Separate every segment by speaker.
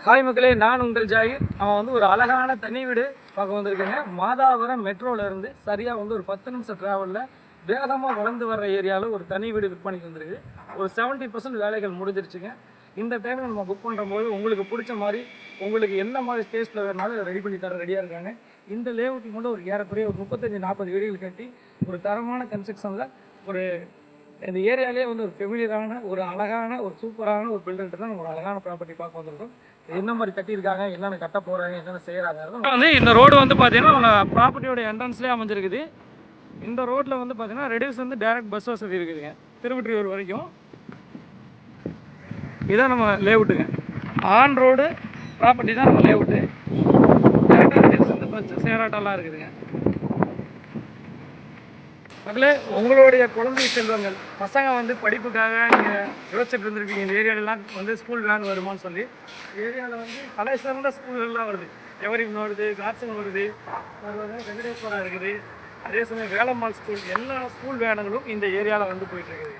Speaker 1: Hi மக்களே, நான் உங்கள் ஜாகிர். அவன் வந்து ஒரு அழகான தனி வீடு பார்க்க வந்திருக்கேங்க. மாதாவரம் மெட்ரோலேருந்து சரியாக வந்து ஒரு 10 நிமிஷம் ட்ராவலில் வேகமாக வளர்ந்து வர்ற ஏரியாவில் ஒரு தனி வீடு விற்பனைக்கு வந்துருக்கு. ஒரு 70% வேலைகள் முடிஞ்சிருச்சுங்க. இந்த டைமில் நம்ம புக் பண்ணுற போது உங்களுக்கு பிடிச்ச மாதிரி, உங்களுக்கு என்ன மாதிரி ஸ்டேஜில் வேணாலும் ரெடி பண்ணி தர ரெடியாக இருக்காங்க. இந்த லேஅவுட்டுக்கு மட்டும் ஒரு ஏறக்குறைய ஒரு 35-40 வீடுகள் கட்டி ஒரு தரமான கன்ஸ்ட்ரக்ஷனில் ஒரு இந்த ஏரியாலே வந்து ஒரு ஃபெமிலியரான ஒரு அழகான ஒரு சூப்பரான ஒரு பில்டர்கிட்ட தான் நம்ம ஒரு அழகான ப்ராப்பர்ட்டி பார்க்க வந்திருக்கோம். என்ன மாதிரி கட்டியிருக்காங்க, என்னென்ன கட்ட போகிறாங்க, என்னென்ன செய்கிறாங்க வந்து இந்த ரோடு வந்து பார்த்தீங்கன்னா நம்ம ப்ராப்பர்ட்டியோட என்ட்ரன்ஸ்லேயே அமைஞ்சிருக்குது. இந்த ரோட்டில் வந்து பார்த்தீங்கன்னா ரெடியூஸ் வந்து டேரக்ட் பஸ் வசதி இருக்குதுங்க திருவொற்றியூர் வரைக்கும். இதான் நம்ம லேஅவுட்டுங்க. ஆன் ரோடு ப்ராப்பர்ட்டி தான் நம்ம லேஅவுட்டு. டேரக்டாக ரெடியூஸ் வந்து பஸ் சேராட்டெல்லாம் இருக்குதுங்க. மக்களே, உங்களுடைய குழந்தை செல்வங்கள் பசங்க வந்து படிப்புக்காக நீங்கள் யோசிச்சுட்டு இருந்திருக்கீங்க. இந்த ஏரியாலெலாம் வந்து ஸ்கூல் வேன் வருமானு சொல்லி. ஏரியாவில் வந்து கலை சார்ந்த ஸ்கூல்கள்லாம் வருது. எவரின் வருது, காட்சன் வருது, வெங்கடேஸ்வரா இருக்குது. அதே சமயம் வேலம்மாள் ஸ்கூல், எல்லா ஸ்கூல் வேனுங்களும் இந்த ஏரியாவில் வந்து போயிட்டுருக்குது.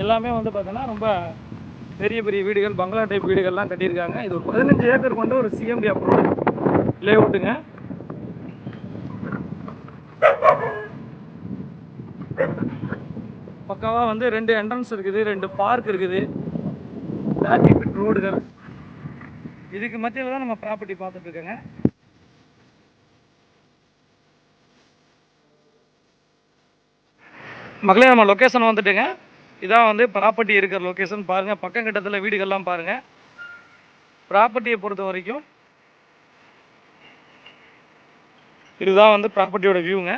Speaker 1: எல்லாமே வந்து பார்த்தோன்னா ரொம்ப பெரிய பெரிய வீடுகள், பங்களா டைப் வீடுகள்லாம் கட்டியிருக்காங்க. இது ஒரு 15 ஏக்கர் கொண்ட ஒரு சிஎம்டி அப்ரூவ்டு லேஅவுட்டுங்க. பக்காவாக வந்து 2 என்ட்ரன்ஸ் இருக்குது, 2 பார்க் இருக்குது, 30 ஃபீட் ரோடுகள். இதுக்கு மத்தியில் தான் நம்ம ப்ராப்பர்ட்டி பார்த்துட்டு இருக்கோங்க. மக்களே, நம்ம லொக்கேஷன் வந்துட்டுங்க. இதான் வந்து ப்ராப்பர்ட்டி இருக்கிற லொக்கேஷன். பாருங்கள், பக்கம் கட்டத்தில் வீடுகள்லாம் பாருங்கள். ப்ராப்பர்ட்டியை பொறுத்த வரைக்கும் இதுதான் வந்து ப்ராப்பர்ட்டியோட வியூங்க.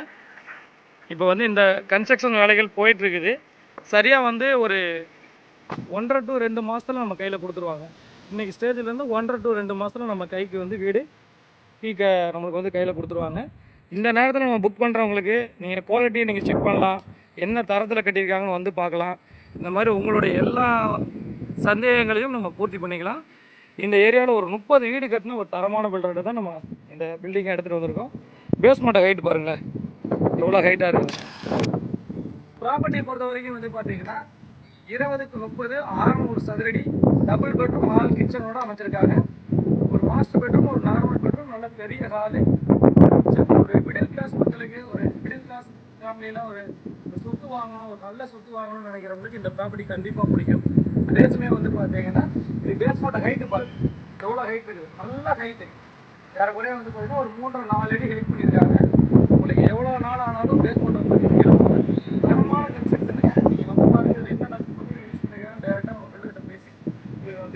Speaker 1: இப்போ வந்து இந்த கன்ஸ்ட்ரக்ஷன் வேலைகள் போயிட்டுருக்குது. சரியாக வந்து ஒரு 1.5 to 2 மாதத்தில் நம்ம கையில் கொடுத்துருவாங்க. இன்றைக்கி ஸ்டேஜ்லேருந்து 1.5 to 2 மாதத்தில் நம்ம கைக்கு வந்து வீடு நம்மளுக்கு வந்து கையில் கொடுத்துருவாங்க. இந்த நேரத்தில் நம்ம புக் பண்ணுறவங்களுக்கு நீங்கள் குவாலிட்டியை நீங்கள் செக் பண்ணலாம், என்ன தரத்தில் கட்டியிருக்காங்கன்னு வந்து பார்க்கலாம். இந்த மாதிரி உங்களுடைய எல்லா சந்தேகங்களையும் நம்ம பூர்த்தி பண்ணிக்கலாம். இந்த ஏரியாவில் ஒரு 30 வீடு கட்டின ஒரு தரமான பில்டர்கிட்ட தான் நம்ம இந்த பில்டிங்கை எடுத்துகிட்டு வந்திருக்கோம். பேஸ்மெண்ட்டை ஹைட் பாருங்கள், எவ்வளோ ஹைட்டாக இருக்குது. ப்ராப்பர்ட்டியை பொறுத்த வரைக்கும் வந்து பார்த்தீங்கன்னா 20க்கு 30 600 சதுரடி டபுள் பெட்ரூம் ஹால் கிச்சனோட அமைச்சிருக்காங்க. ஒரு மாஸ்டர் பெட்ரூம், ஒரு நார்மல் பெட்ரூம், நல்ல பெரிய ஹாலு. ஒரு மிடில் கிளாஸ் மக்களுக்கு, ஒரு மிடில் கிளாஸ் ஃபேமிலியில் ஒரு சொத்து வாங்கணும், ஒரு நல்ல சொத்து வாங்கணும்னு நினைக்கிறவங்களுக்கு இந்த ப்ராப்பர்ட்டி கண்டிப்பாக பிடிக்கும். அதே சமயம் வந்து பார்த்தீங்கன்னா இது பேஸ்மெண்ட் ஹைட்டு பாருங்க, எவ்வளோ ஹைட் இருக்குது, நல்ல ஹைட்டு. யாருக்குறைய வந்து பார்த்தீங்கன்னா ஒரு 3-4 அடி ஹைட் பண்ணியிருக்காங்க. உங்களுக்கு எவ்வளோ நாள் ஆனாலும் பேஸ்மெண்ட் வந்து தரமான கன்ஸ்ட்ரக்ஷனுங்க. நீங்கள் வந்து பாருங்கள், இது என்னென்ன யூஸ் பண்ணிருக்காங்க, டேரெக்டாக உங்கள் பில்டர்கிட்ட பேசி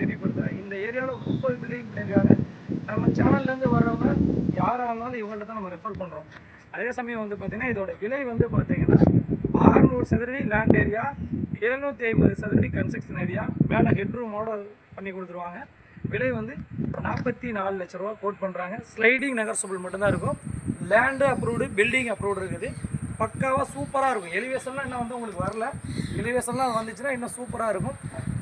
Speaker 1: தெரியப்படுத்துகிறேன். இந்த ஏரியாவில் 30 பில்டிங் பண்ணியிருக்காங்க. நம்ம சேனல்லேருந்து வர்றவங்க யாராக இருந்தாலும் இவங்கள்ட்ட தான் நம்ம ரெஃபர் பண்ணுறோம். அதே சமயம் வந்து பார்த்தீங்கன்னா இதோட விலை வந்து பார்த்தீங்கன்னா 600 சதுரடி லேண்ட் ஏரியா, 750 சதுரடி கன்ஸ்ட்ரக்ஷன் ஏரியா, மேலே ஹெட்ரூமோட பண்ணி கொடுத்துருவாங்க. விலை வந்து 44 லட்ச ரூபா கோட் பண்ணுறாங்க. ஸ்லைடிங் நெகர்சபிள் மட்டும்தான் இருக்கும். லேண்டு அப்ரூவ்டு, பில்டிங் அப்ரூவ்டு இருக்குது. பக்காவாக சூப்பராக இருக்கும். எலிவேஷன்லாம் இன்னும் வந்து உங்களுக்கு வரல. எலிவேஷன்லாம் வந்துச்சுன்னா இன்னும் சூப்பராக இருக்கும்.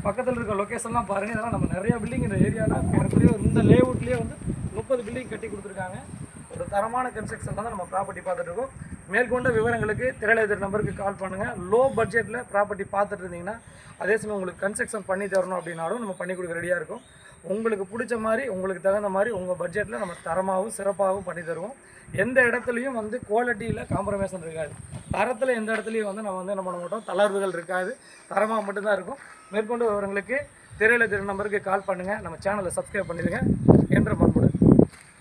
Speaker 1: பக்கத்தில் இருக்க லொக்கேஷன்லாம் பாருங்கள். இதெல்லாம் நம்ம நிறையா பில்டிங் இந்த ஏரியாவில் எனக்குள்ளேயே இந்த லேஅவுட்லேயே வந்து 30 பில்டிங் கட்டி கொடுத்துருக்காங்க. ஒரு தரமான கன்ஸ்ட்ரக்ஷன் தான் நம்ம ப்ராப்பர்ட்டி பார்த்துட்டு இருக்கோம். மேற்கொண்ட விவரங்களுக்கு திரையில நம்பருக்கு கால் பண்ணுங்கள். லோ பட்ஜெட்டில் ப்ராப்பர்ட்டி பார்த்துட்டு இருந்தீங்கன்னா, அதே சமயம் உங்களுக்கு கன்ஸ்ட்ரக்ஷன் பண்ணி தரணும் அப்படின்னாலும் நம்ம பண்ணி கொடுக்க ரெடியாக இருக்கும். உங்களுக்கு பிடிச்ச மாதிரி, உங்களுக்கு தகுந்த மாதிரி உங்கள் பட்ஜெட்டில் நம்ம தரமாகவும் சிறப்பாகவும் பண்ணி தருவோம். எந்த இடத்துலையும் வந்து குவாலிட்டியில் காம்ப்ரமைஸன் இருக்காது. தரத்தில் எந்த இடத்துலையும் வந்து நம்ம வந்து என்ன பண்ண மாட்டோம், தளர்வுகள் இருக்காது. தரமாக மட்டும்தான் இருக்கும். மேற்கொண்ட விவரங்களுக்கு திரையில நம்பருக்கு கால் பண்ணுங்கள். நம்ம சேனலை சப்ஸ்கிரைப் பண்ணிடுங்க என்ற பண்புடன்.